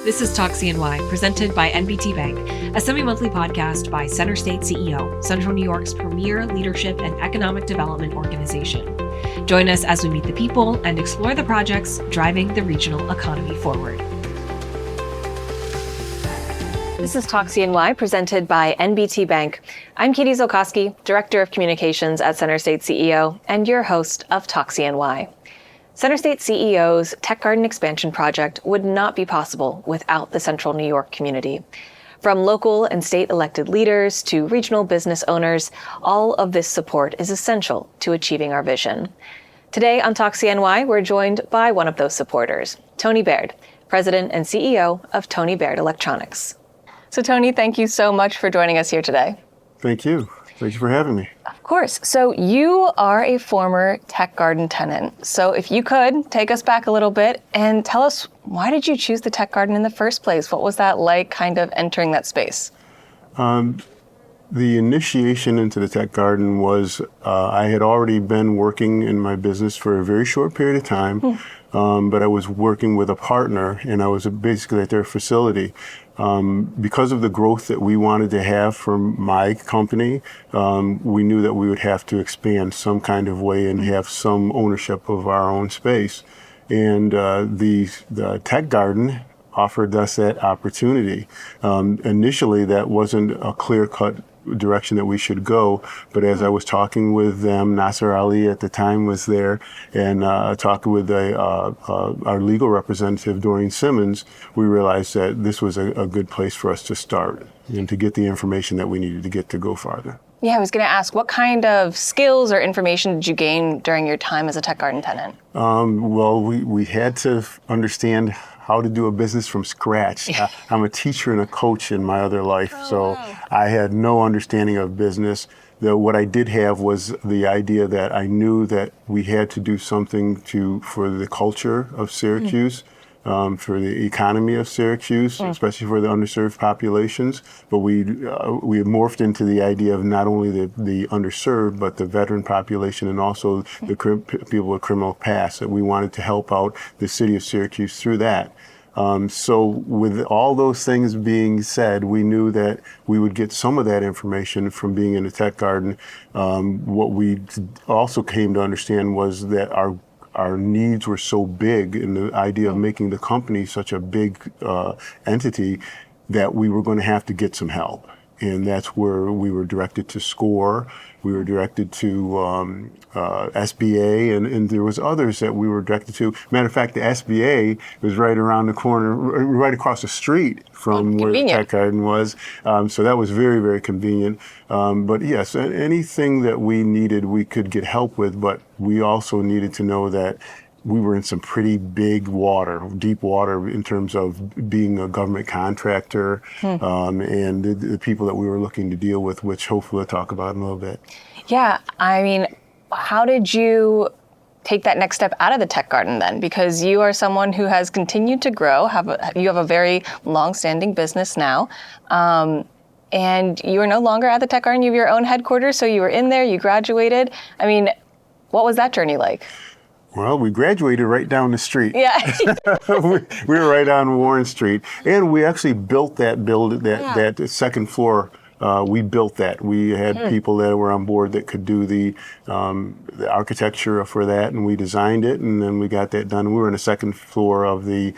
This is Talk CNY, presented by NBT Bank, a semi-monthly podcast by CenterState CEO, Central New York's premier leadership and economic development organization. Join us as we meet the people and explore the projects driving the regional economy forward. This is Talk CNY, presented by NBT Bank. I'm Katie Zolkowski, Director of Communications at CenterState CEO, and your host of Talk CNY. CenterState CEO's Tech Garden expansion project would not be possible without the Central New York community. From local and state elected leaders to regional business owners, all of this support is essential to achieving our vision. Today on Talk CNY, we're joined by one of those supporters, Tony Baird, President and CEO of Tony Baird Electronics. So Tony, thank you so much for joining us here today. Thank you. Thank you for having me. Of course. So you are a former Tech Garden tenant. So if you could take us back a little bit and tell us, why did you choose the Tech Garden in the first place? What was that like kind of entering that space? The initiation into the Tech Garden was, I had already been working in my business for a very short period of time, but I was working with a partner and I was basically at their facility. Because of the growth that we wanted to have for my company, we knew that we would have to expand some kind of way and have some ownership of our own space. And the Tech Garden offered us that opportunity. Initially, that wasn't a clear-cut direction that we should go, but as I was talking with them, Nasser Ali at the time was there, and talking with our legal representative, Doreen Simmons, we realized that this was a good place for us to start and to get the information that we needed to get to go farther. Yeah, I was going to ask, what kind of skills or information did you gain during your time as a Tech Garden tenant? Well, we had to understand how to do a business from scratch. I'm a teacher and a coach in my other life, so I had no understanding of business. What I did have was the idea that I knew that we had to do something for the culture of Syracuse, for the economy of Syracuse, especially for the underserved populations. But we morphed into the idea of not only the underserved, but the veteran population and also the people with criminal past, that we wanted to help out the city of Syracuse through that. So with all those things being said, we knew that we would get some of that information from being in the Tech Garden. What we also came to understand was that our needs were so big, and the idea of making the company such a big entity that we were going to have to get some help. And that's where we were directed to SCORE. We were directed to SBA, and there was others that we were directed to. Matter of fact, the SBA was right around the corner, right across the street from where the Tech Garden was. So that was very, very convenient. But yes, anything that we needed, we could get help with, but we also needed to know that we were in some pretty big water, deep water in terms of being a government contractor, and the people that we were looking to deal with, which hopefully we'll talk about in a little bit. Yeah, I mean, how did you take that next step out of the Tech Garden then? Because you are someone who has continued to grow, you have a very long-standing business now, and you are no longer at the Tech Garden, you have your own headquarters, so you were in there, you graduated. I mean, what was that journey like? Well, we graduated right down the street. Yeah. we were right on Warren Street. And we actually built that second floor. We built that. We had people that were on board that could do the architecture for that, and we designed it, and then we got that done. We were on the second floor of the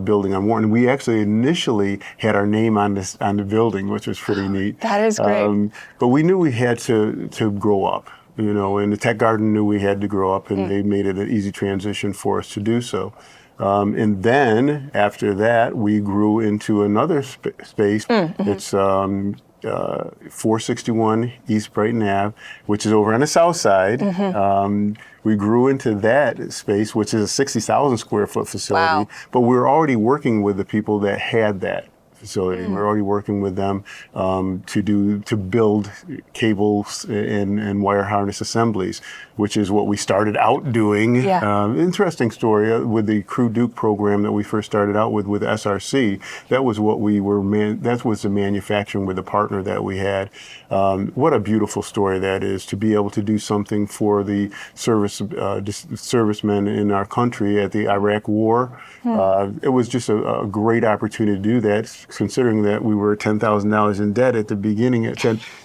building on Warren. We actually initially had our name on the building, which was pretty neat. That is great. But we knew we had to grow up. You know, and the Tech Garden knew we had to grow up, and they made it an easy transition for us to do so. And then after that, we grew into another space. It's 461 East Brighton Ave, which is over on the south side. We grew into that space, which is a 60,000 square foot facility. Wow. But we were already working with the people that had that facility. We're already working with them to build cables and wire harness assemblies, which is what we started out doing. Yeah. Interesting story with the Crew Duke program that we first started out with SRC. That was what we were. That was the manufacturing with the partner that we had. What a beautiful story that is, to be able to do something for the servicemen in our country at the Iraq War. It was just a great opportunity to do that, considering that we were $10,000 in debt at the beginning.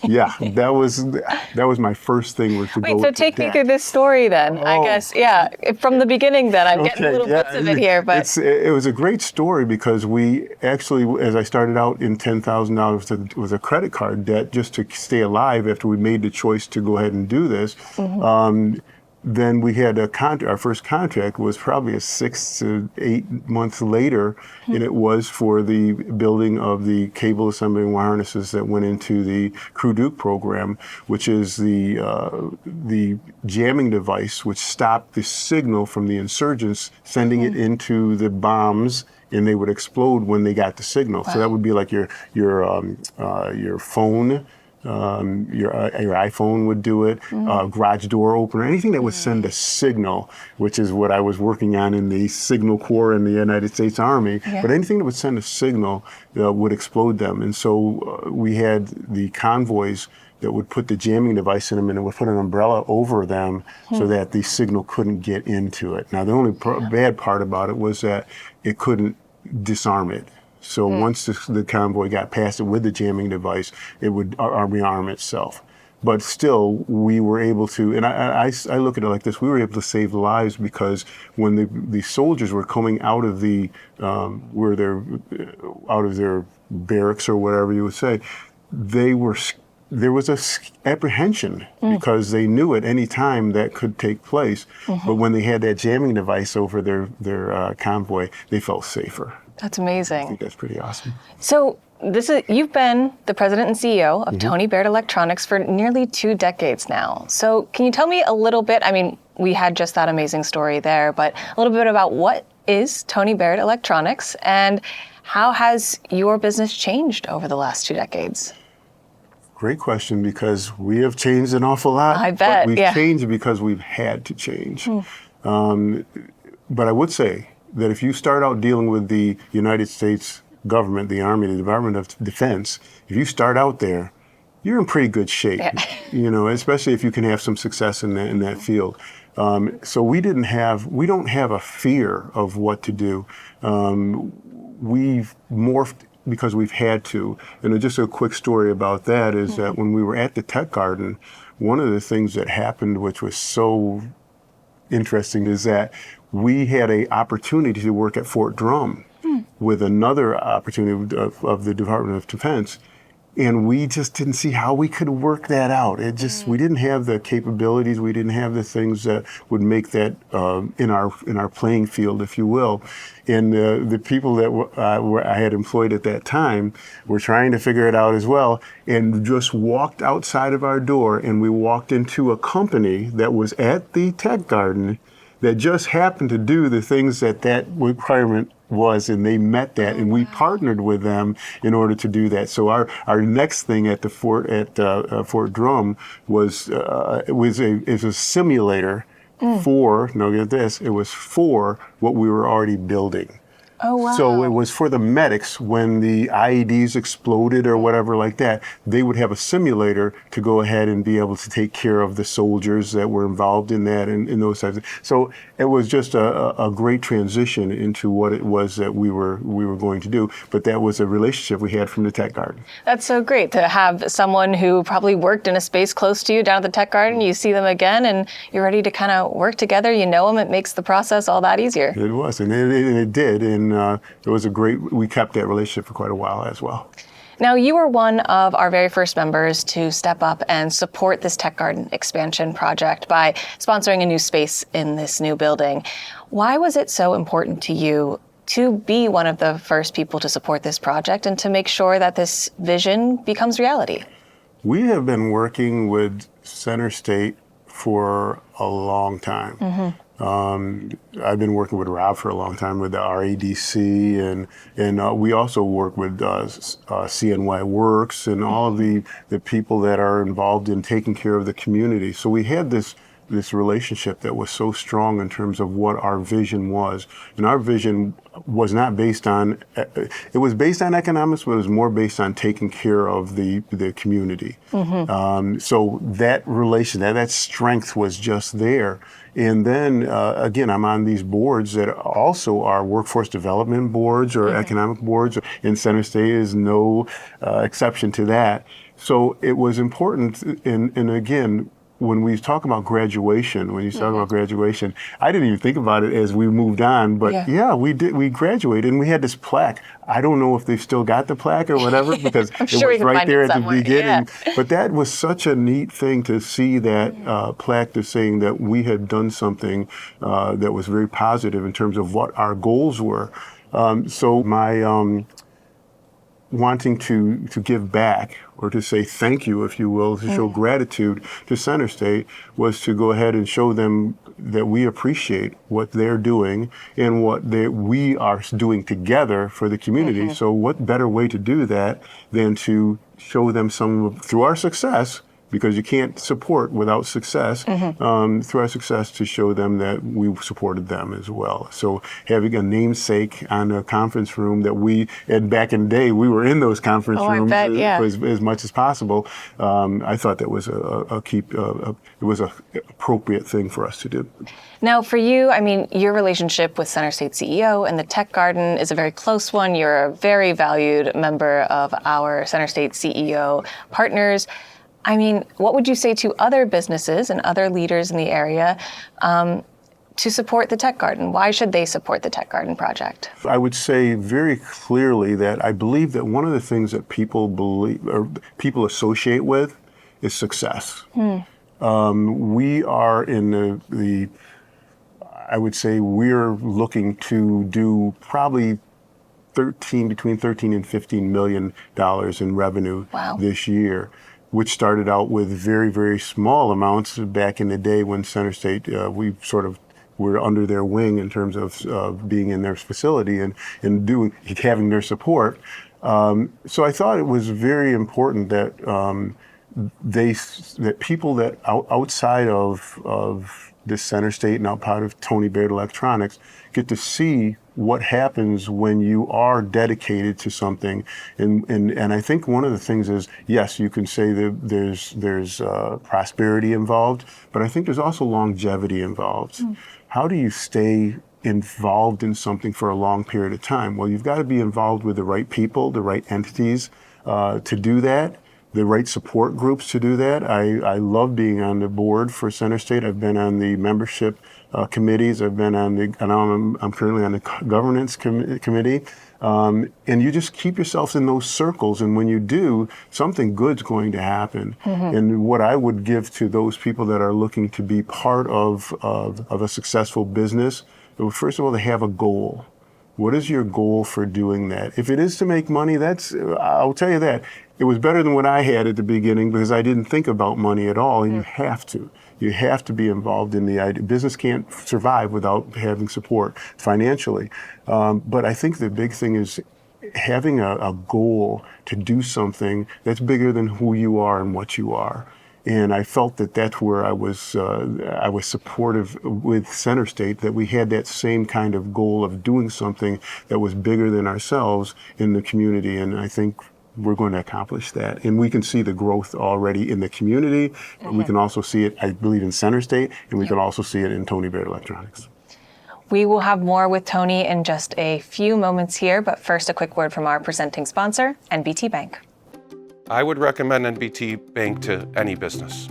Yeah, that was my first thing. Was to Wait, go so take me through this story then. I Oh. guess, yeah, from the beginning then. I'm getting little bits of it here, but It was a great story because we actually, as I started out in $10,000 with a credit card debt just to stay alive after we made the choice to go ahead and do this. Then we had our first contract was probably 6 to 8 months later, and it was for the building of the cable assembly and wire harnesses that went into the Crew Duke program, which is the jamming device which stopped the signal from the insurgents sending it into the bombs, and they would explode when they got the signal. Wow. So that would be like your phone. Your iPhone would do it, garage door opener, anything that would send a signal, which is what I was working on in the Signal Corps in the United States Army. Yeah. But anything that would send a signal would explode them. And so we had the convoys that would put the jamming device in them, and it would put an umbrella over them so that the signal couldn't get into it. Now, the only bad part about it was that it couldn't disarm it. So once the convoy got past it with the jamming device, it would rearm itself. But still, we were able to, and I look at it like this: we were able to save lives because when the soldiers were coming out of out of their barracks or whatever you would say, there was a apprehension because they knew at any time that could take place. But when they had that jamming device over their convoy, they felt safer. That's amazing. I think that's pretty awesome. So you've been the president and CEO of Tony Baird Electronics for nearly 2 decades now. So can you tell me a little bit, I mean, we had just that amazing story there, but a little bit about what is Tony Baird Electronics and how has your business changed over the last 2 decades? Great question, because we have changed an awful lot. I bet, but we've changed because we've had to change. But I would say that if you start out dealing with the United States government, the Army, the Department of Defense, if you start out there, you're in pretty good shape, especially if you can have some success in that field. So we don't have a fear of what to do. We've morphed because we've had to. And just a quick story about that is that when we were at the Tech Garden, one of the things that happened, which was so interesting, is that we had an opportunity to work at Fort Drum with another opportunity of the Department of Defense. And we just didn't see how we could work that out. We didn't have the capabilities. We didn't have the things that would make that in our playing field, if you will. And the people that I had employed at that time were trying to figure it out as well, and just walked outside of our door, and we walked into a company that was at the Tech Garden that just happened to do the things that requirement was, and they met that, and we partnered with them in order to do that. So our next thing at the Fort Drum was a simulator for, now get this, it was for what we were already building. Oh, wow. So it was for the medics when the IEDs exploded or whatever like that. They would have a simulator to go ahead and be able to take care of the soldiers that were involved in that and those types of things. So it was just a great transition into what it was that we were going to do. But that was a relationship we had from the Tech Garden. That's so great to have someone who probably worked in a space close to you down at the Tech Garden. You see them again and you're ready to kind of work together. You know them. It makes the process all that easier. It was, and it did. And it was we kept that relationship for quite a while as well. Now, you were one of our very first members to step up and support this Tech Garden expansion project by sponsoring a new space in this new building. Why was it so important to you to be one of the first people to support this project and to make sure that this vision becomes reality? We have been working with CenterState for a long time. I've been working with Rob for a long time with the RADC, and we also work with CNY Works and all of the people that are involved in taking care of the community. So we had this relationship that was so strong in terms of what our vision was. And our vision was not based on, it was based on economics, but it was more based on taking care of the community. So that relation, that strength was just there. And then, again, I'm on these boards that also are workforce development boards or economic boards, and CenterState is no exception to that. So it was important, and again, when we talk about graduation, I didn't even think about it as we moved on, but we graduated and we had this plaque. I don't know if they've still got the plaque or whatever, because it was right there at the beginning. Yeah. But that was such a neat thing to see that plaque to saying that we had done something that was very positive in terms of what our goals were. So my wanting to give back, or to say thank you, if you will, to show gratitude to CenterState, was to go ahead and show them that we appreciate what they're doing and what we are doing together for the community. So what better way to do that than to show them through our success, because you can't support without success, through our success, to show them that we supported them as well. So having a namesake on a conference room that and back in the day, we were in those conference rooms as much as possible. I thought that was it was an appropriate thing for us to do. Now, for you, I mean, your relationship with CenterState CEO and the Tech Garden is a very close one. You're a very valued member of our CenterState CEO partners. I mean, what would you say to other businesses and other leaders in the area to support the Tech Garden? Why should they support the Tech Garden project? I would say very clearly that I believe that one of the things that people associate with is success. We are in I would say we're looking to do probably between 13 and $15 million in revenue this year, which started out with very, very small amounts back in the day when CenterState, we sort of were under their wing in terms of being in their facility and having their support. So I thought it was very important that that people that outside of this CenterState and outside of Tony Baird Electronics get to see what happens when you are dedicated to something. And I think one of the things is, yes, you can say that there's prosperity involved, but I think there's also longevity involved. How do you stay involved in something for a long period of time? Well, you've got to be involved with the right people, the right entities to do that, the right support groups to do that. I love being on the board for CenterState. I've been on the membership committees. I've been on I'm currently on the governance committee. And you just keep yourself in those circles. And when you do, something good's going to happen. And what I would give to those people that are looking to be part of a successful business, first of all, they have a goal. What is your goal for doing that? If it is to make money, I'll tell you that. It was better than what I had at the beginning because I didn't think about money at all, and you have to. You have to be involved in the idea. Business can't survive without having support financially. But I think the big thing is having a goal to do something that's bigger than who you are and what you are. And I felt that that's where I was supportive with CenterState, that we had that same kind of goal of doing something that was bigger than ourselves in the community. And I think we're going to accomplish that. And we can see the growth already in the community. We can also see it, I believe, in CenterState, and we can also see it in Tony Baird Electronics. We will have more with Tony in just a few moments here, but first a quick word from our presenting sponsor, NBT Bank. I would recommend NBT Bank to any business.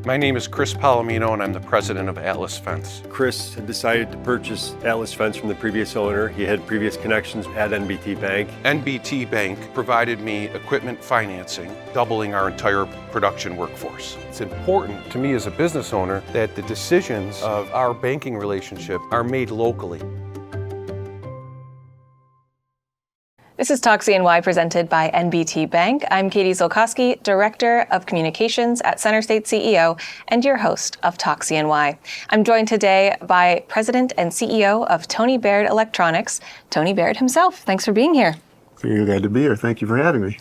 My name is Chris Palomino, and I'm the president of Atlas Fence. Chris had decided to purchase Atlas Fence from the previous owner. He had previous connections at NBT Bank. NBT Bank provided me equipment financing, doubling our entire production workforce. It's important to me as a business owner that the decisions of our banking relationship are made locally. This is Talk CNY presented by NBT Bank. I'm Katie Zolkowski, Director of Communications at CenterState CEO and your host of Talk CNY. I'm joined today by President and CEO of Tony Baird Electronics, Tony Baird himself. Thanks for being here. You're glad to be here. Thank you for having me.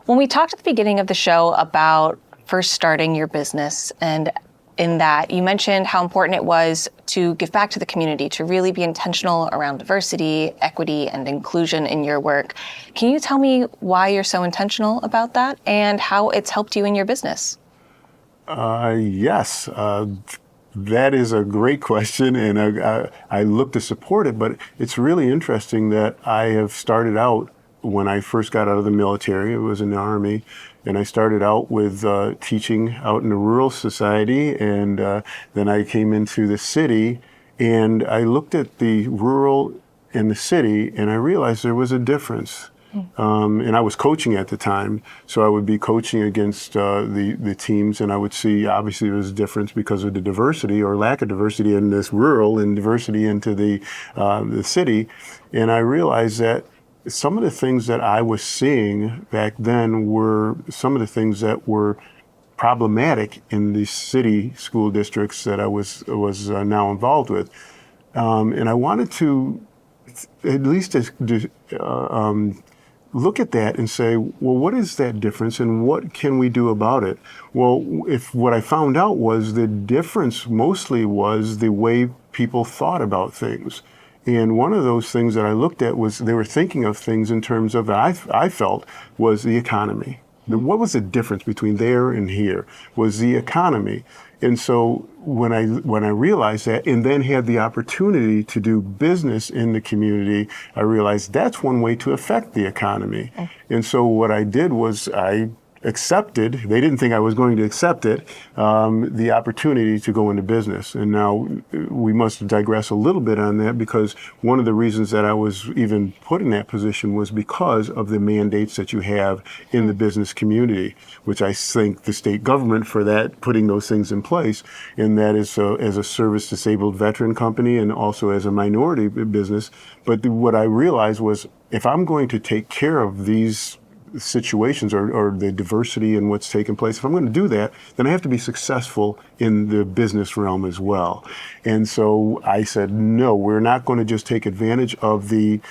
When we talked at the beginning of the show about first starting your business, and in that you mentioned how important it was to give back to the community, to really be intentional around diversity, equity, and inclusion in your work. Can you tell me why you're so intentional about that and how it's helped you in your business? Yes, that is a great question, and I look to support it, but it's really interesting that I have started out when I first got out of the military. It was in the Army. And I started out with teaching out in the rural society, and then I came into the city, and I looked at the rural and the city, and I realized there was a difference. And I was coaching at the time, so I would be coaching against the teams, and I would see obviously there was a difference because of the diversity or lack of diversity in this rural and diversity into the city. And I realized that some of the things that I was seeing back then were some of the things that were problematic in the city school districts that I was now involved with, and I wanted to at least look at that and say, well, what is that difference and what can we do about it? Well, if what I found out was the difference mostly was the way people thought about things. And one of those things that I looked at was they were thinking of things in terms of, I felt, was the economy. What was the difference between there and here was the economy. And so when I realized that and then had the opportunity to do business in the community, I realized that's one way to affect the economy. And so what I did was I accepted, they didn't think I was going to accept it, the opportunity to go into business. And now we must digress a little bit on that because one of the reasons that I was even put in that position was because of the mandates that you have in the business community, which I thank the state government for that, putting those things in place. And that is as a service disabled veteran company and also as a minority business. But what I realized was if I'm going to take care of these situations or the diversity in what's taking place, if I'm going to do that, then I have to be successful in the business realm as well. And so I said, no, we're not going to just take advantage of the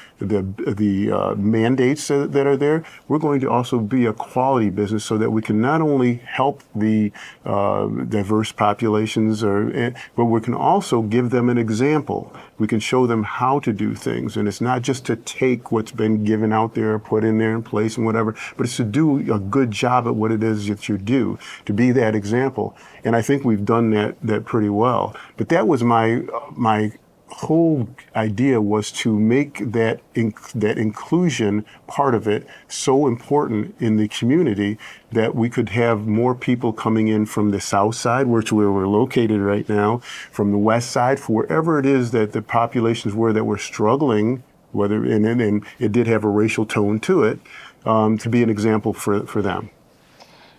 mandates that are there. We're going to also be a quality business so that we can not only help the diverse populations, but we can also give them an example. We can show them how to do things. And it's not just to take what's been given out there, put in there in place and whatever, but it's to do a good job at what it is that you do, to be that example. And I think we've done that pretty well. But that was my whole idea, was to make that inclusion part of it so important in the community that we could have more people coming in from the south side, which where we're located right now, from the west side, for wherever it is that the populations were that were struggling, and it did have a racial tone to it, to be an example for them.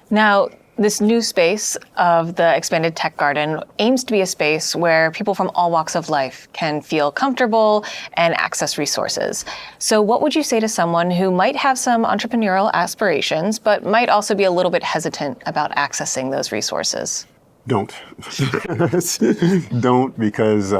Now, this new space of the expanded tech garden aims to be a space where people from all walks of life can feel comfortable and access resources. So what would you say to someone who might have some entrepreneurial aspirations, but might also be a little bit hesitant about accessing those resources? Don't. Don't, because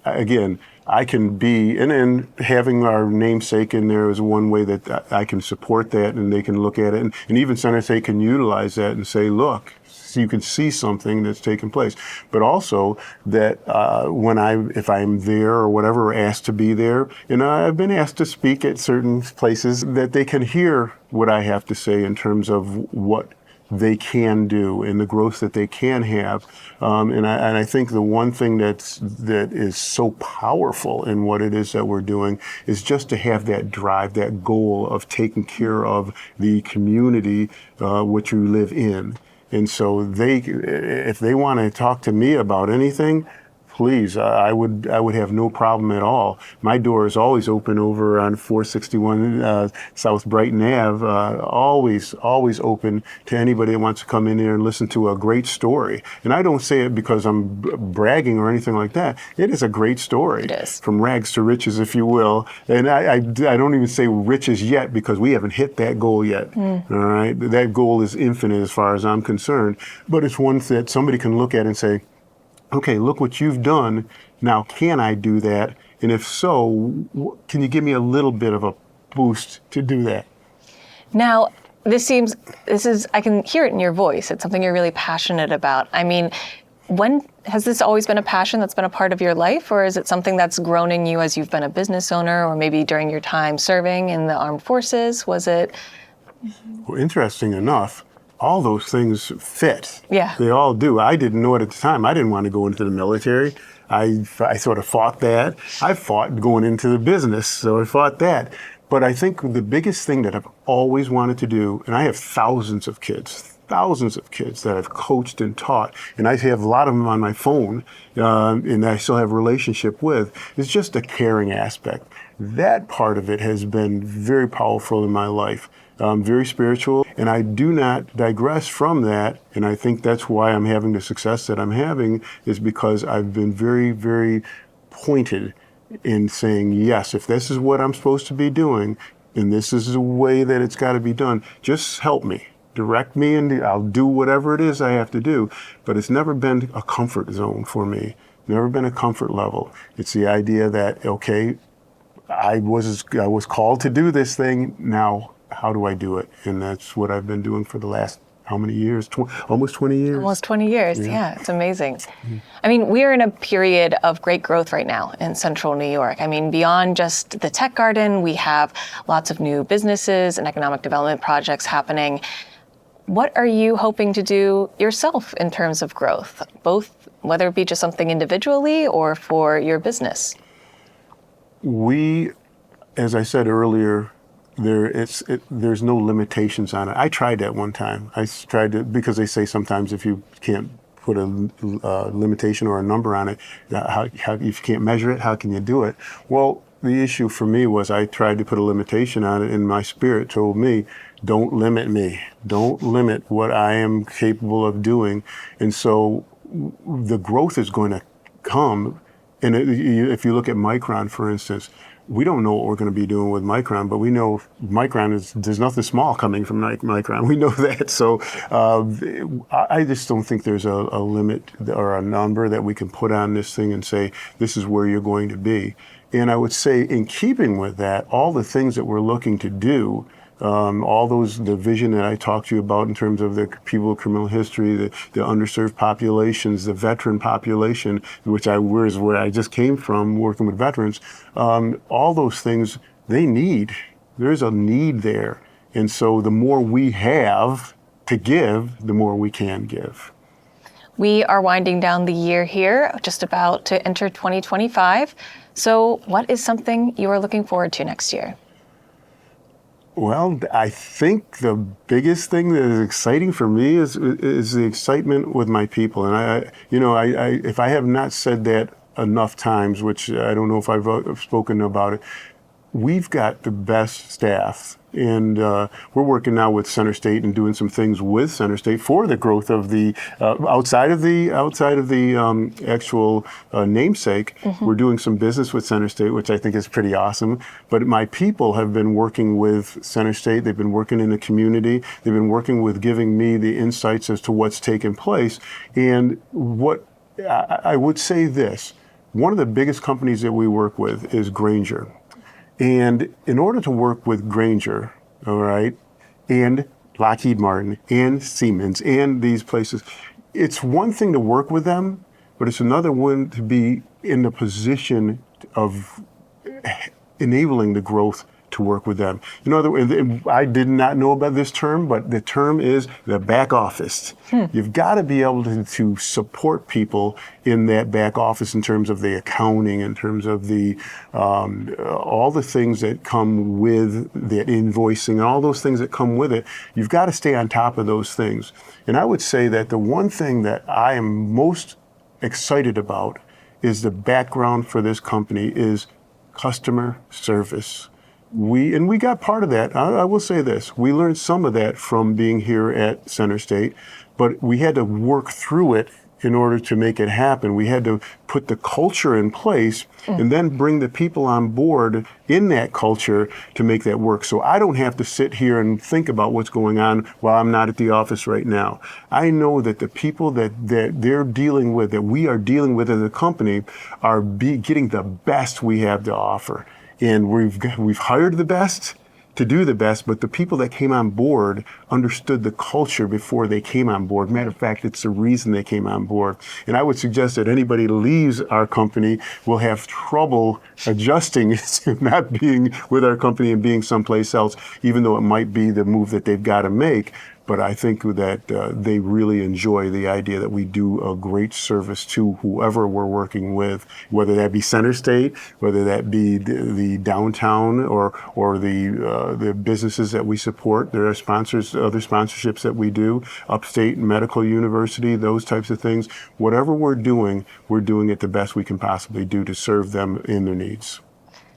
again, I can be, and then having our namesake in there is one way that I can support that and they can look at it. And even CenterState can utilize that and say, look, so you can see something that's taking place. But also that if I'm there or whatever, or asked to be there, I've been asked to speak at certain places, that they can hear what I have to say in terms of what they can do and the growth that they can have. And I think the one thing that is so powerful in what it is that we're doing is just to have that drive, that goal of taking care of the community which you live in. And so if they want to talk to me about anything, please, I would have no problem at all. My door is always open over on 461 South Brighton Ave, always open to anybody that wants to come in here and listen to a great story. And I don't say it because I'm bragging or anything like that. It is a great story. It is. From rags to riches, if you will. And I don't even say riches yet because we haven't hit that goal yet. All right, that goal is infinite as far as I'm concerned. But it's one that somebody can look at and say, okay, look what you've done. Now, can I do that? And if so, can you give me a little bit of a boost to do that? Now, I can hear it in your voice. It's something you're really passionate about. I mean, when has this always been a passion that's been a part of your life, or is it something that's grown in you as you've been a business owner, or maybe during your time serving in the armed forces? Was it? Well, interesting enough, all those things fit. Yeah. They all do. I didn't know it at the time. I didn't want to go into the military. I sort of fought that. I fought going into the business, so I fought that. But I think the biggest thing that I've always wanted to do, and I have thousands of kids that I've coached and taught, and I have a lot of them on my phone, and I still have a relationship with, is just the caring aspect. That part of it has been very powerful in my life, very spiritual, and I do not digress from that, and I think that's why I'm having the success that I'm having, is because I've been very, very pointed in saying, yes, if this is what I'm supposed to be doing, and this is the way that it's got to be done, just help me. Direct me, and I'll do whatever it is I have to do. But it's never been a comfort zone for me, never been a comfort level. It's the idea that, okay, I was called to do this thing, now how do I do it? And that's what I've been doing for the last, how many years? Almost 20 years? Almost 20 years, yeah, it's amazing. I mean, we are in a period of great growth right now in central New York. I mean, beyond just the tech garden, we have lots of new businesses and economic development projects happening. What are you hoping to do yourself in terms of growth, both whether it be just something individually or for your business? We, as I said earlier, there's no limitations on it. I tried that one time. I tried to, because they say sometimes if you can't put a limitation or a number on it, if you can't measure it, how can you do it? Well, the issue for me was I tried to put a limitation on it, and my spirit told me, don't limit me. Don't limit what I am capable of doing. And so the growth is going to come. And if you look at Micron, for instance, we don't know what we're going to be doing with Micron, but we know there's nothing small coming from Micron. We know that. So I just don't think there's a limit or a number that we can put on this thing and say, this is where you're going to be. And I would say, in keeping with that, all the things that we're looking to do, the vision that I talked to you about in terms of the people with criminal history, the underserved populations, the veteran population, which is where I just came from working with veterans, all those things, there's a need there. And so the more we have to give, the more we can give. We are winding down the year here, just about to enter 2025. So what is something you are looking forward to next year? Well, I think the biggest thing that is exciting for me is the excitement with my people. And if I have not said that enough times, which I don't know if I've spoken about it, we've got the best staff. And we're working now with CenterState and doing some things with CenterState for the growth of the outside of the actual namesake. We're doing some business with CenterState, which I think is pretty awesome. But my people have been working with CenterState. They've been working in the community. They've been working with giving me the insights as to what's taken place. And what I would say this: one of the biggest companies that we work with is Grainger. And in order to work with Grainger, all right, and Lockheed Martin and Siemens and these places, it's one thing to work with them, but it's another one to be in the position of enabling the growth to work with them. In other words, I did not know about this term, but the term is the back office. You've got to be able to support people in that back office in terms of the accounting, in terms of the all the things that come with that invoicing, all those things that come with it. You've got to stay on top of those things. And I would say that the one thing that I am most excited about is the background for this company is customer service. We got part of that. I will say this. We learned some of that from being here at CenterState, but we had to work through it in order to make it happen. We had to put the culture in place and then bring the people on board in that culture to make that work. So I don't have to sit here and think about what's going on while I'm not at the office right now. I know that the people that they're dealing with, that we are dealing with as a company, are getting the best we have to offer. And we've hired the best to do the best, but the people that came on board understood the culture before they came on board. Matter of fact, it's the reason they came on board. And I would suggest that anybody who leaves our company will have trouble adjusting to not being with our company and being someplace else, even though it might be the move that they've got to make. But I think that they really enjoy the idea that we do a great service to whoever we're working with, whether that be CenterState, whether that be the downtown or the businesses that we support. There are sponsors, other sponsorships that we do, Upstate Medical University, those types of things. Whatever we're doing it the best we can possibly do to serve them in their needs.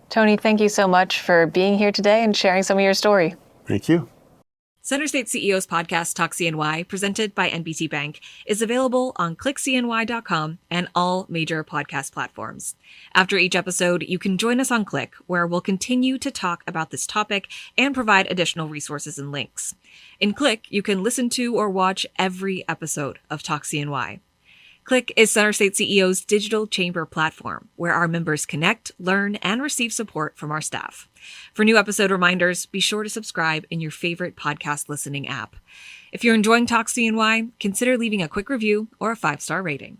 Tony, thank you so much for being here today and sharing some of your story. Thank you. CenterState CEO's podcast, Talk CNY, presented by NBT Bank, is available on clickcny.com and all major podcast platforms. After each episode, you can join us on Click, where we'll continue to talk about this topic and provide additional resources and links. In Click, you can listen to or watch every episode of Talk CNY. Click is CenterState CEO's digital chamber platform, where our members connect, learn, and receive support from our staff. For new episode reminders, be sure to subscribe in your favorite podcast listening app. If you're enjoying Talk CNY, consider leaving a quick review or a 5-star rating.